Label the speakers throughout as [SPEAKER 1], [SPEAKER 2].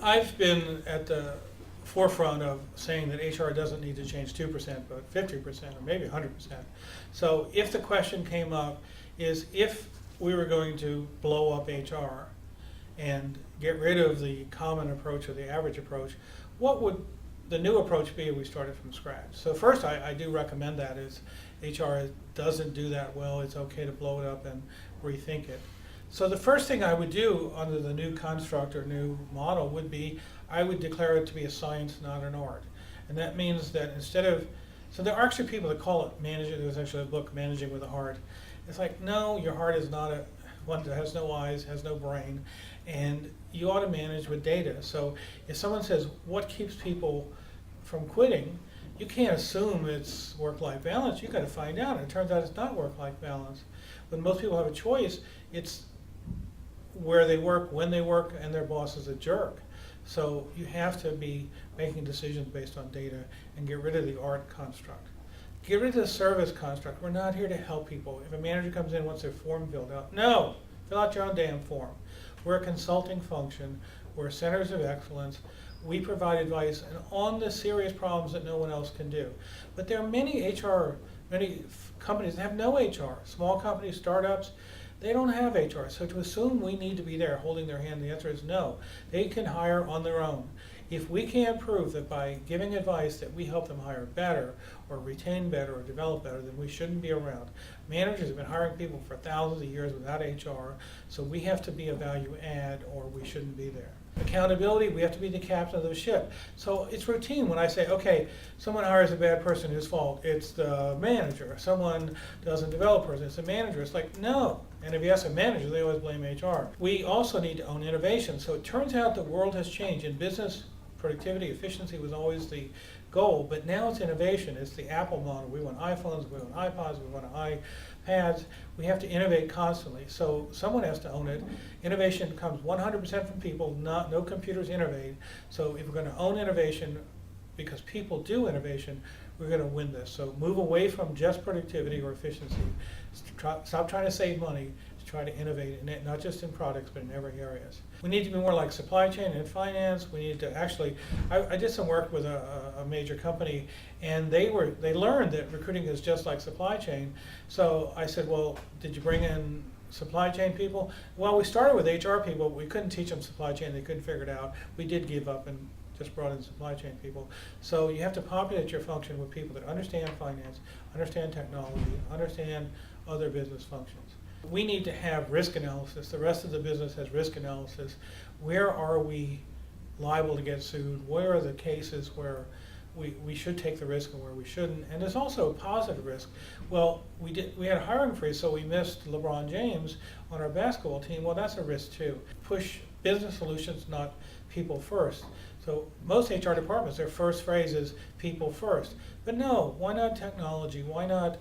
[SPEAKER 1] I've been at the forefront of saying that HR doesn't need to change 2%, but 50% or maybe 100%. So if the question came up is if we were going to blow up HR and get rid of the common approach or the average approach, what would the new approach be if we started from scratch? So first, I do recommend that is HR doesn't do that well. It's okay to blow it up and rethink it. So the first thing I would do under the new construct or new model would be I would declare it to be a science, not an art. And that means that instead of, so there are actually people that call it managing, there's actually a book, Managing with a Heart. It's like, no, your heart is not a one that has no eyes, has no brain, and you ought to manage with data. So if someone says, what keeps people from quitting, you can't assume it's work-life balance. You've got to find out. And it turns out it's not work-life balance. When most people have a choice, it's where they work, when they work, and their boss is a jerk. So you have to be making decisions based on data and get rid of the art construct. Get rid of the service construct. We're not here to help people. If a manager comes in and wants their form filled out, no, fill out your own damn form. We're a consulting function. We're centers of excellence. We provide advice on the serious problems that no one else can do. But there are many companies that have no HR. Small companies, startups, they don't have HR. So to assume we need to be there holding their hand, the answer is no. They can hire on their own. If we can't prove that by giving advice that we help them hire better or retain better or develop better, then we shouldn't be around. Managers have been hiring people for thousands of years without HR, so we have to be a value add or we shouldn't be there. Accountability, we have to be the captain of the ship. So it's routine when I say, okay, someone hires a bad person, whose fault? It's the manager. Someone doesn't develop a person, it's the manager. It's like, no. And if you ask a manager, they always blame HR. We also need to own innovation. So it turns out the world has changed. In business, productivity, efficiency was always the goal, but now it's innovation. It's the Apple model. We want iPhones, we want iPods, we want iPads. We have to innovate constantly. So someone has to own it. Innovation comes 100% from people, no computers innovate. So if we're going to own innovation, because people do innovation, we're going to win this. So move away from just productivity or efficiency. Stop trying to save money. Try to innovate in it, not just in products, but in every area. We need to be more like supply chain and finance. We need to actually, I did some work with a major company, and they learned that recruiting is just like supply chain. So I said, well, did you bring in supply chain people? Well, we started with HR people, but we couldn't teach them supply chain. They couldn't figure it out. We did give up and just brought in supply chain people. So you have to populate your function with people that understand finance, understand technology, understand other business functions. We need to have risk analysis. The rest of the business has risk analysis. Where are we liable to get sued? Where are the cases where we should take the risk and where we shouldn't? And there's also a positive risk. Well, we had a hiring freeze, so we missed LeBron James on our basketball team. Well, that's a risk too. Push business solutions, not people first. So most HR departments, their first phrase is people first. But no, why not technology? Why not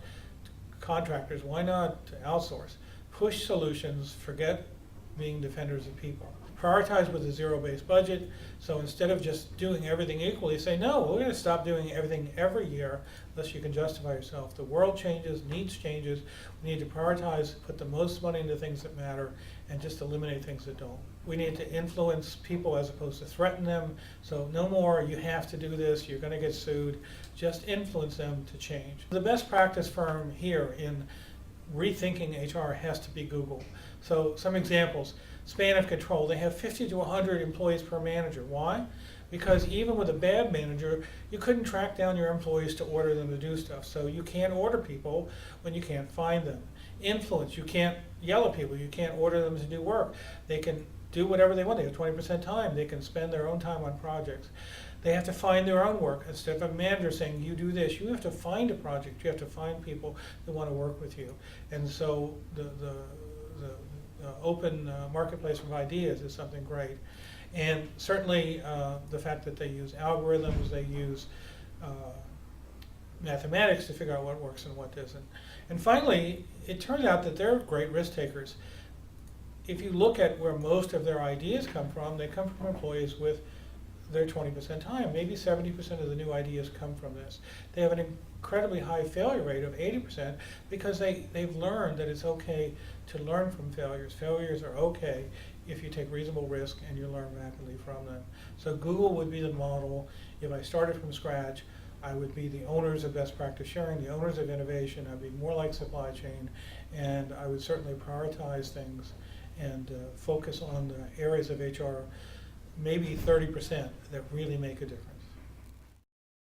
[SPEAKER 1] contractors? Why not outsource? Push solutions, forget being defenders of people. Prioritize with a zero-based budget. So instead of just doing everything equally, say, no, we're going to stop doing everything every year unless you can justify yourself. The world changes, needs changes. We need to prioritize, put the most money into things that matter, and just eliminate things that don't. We need to influence people as opposed to threaten them. So no more, you have to do this, you're going to get sued. Just influence them to change. The best practice firm here in rethinking HR has to be Google. So some examples, span of control. They have 50 to 100 employees per manager. Why? Because even with a bad manager, you couldn't track down your employees to order them to do stuff. So you can't order people when you can't find them. Influence, you can't yell at people. You can't order them to do work. They can do whatever they want. They have 20% time. They can spend their own time on projects. They have to find their own work. Instead of a manager saying, you do this, you have to find a project. You have to find people that want to work with you. And so the open marketplace of ideas is something great. And certainly the fact that they use algorithms, they use mathematics to figure out what works and what doesn't. And finally, it turns out that they're great risk takers. If you look at where most of their ideas come from, they come from employees with their 20% time. Maybe 70% of the new ideas come from this. They have an incredibly high failure rate of 80% because they've learned that it's okay to learn from failures. Failures are okay if you take reasonable risk and you learn rapidly from them. So Google would be the model. If I started from scratch, I would be the owners of best practice sharing, the owners of innovation. I'd be more like supply chain, and I would certainly prioritize things and focus on the areas of HR, maybe 30%, that really make a difference.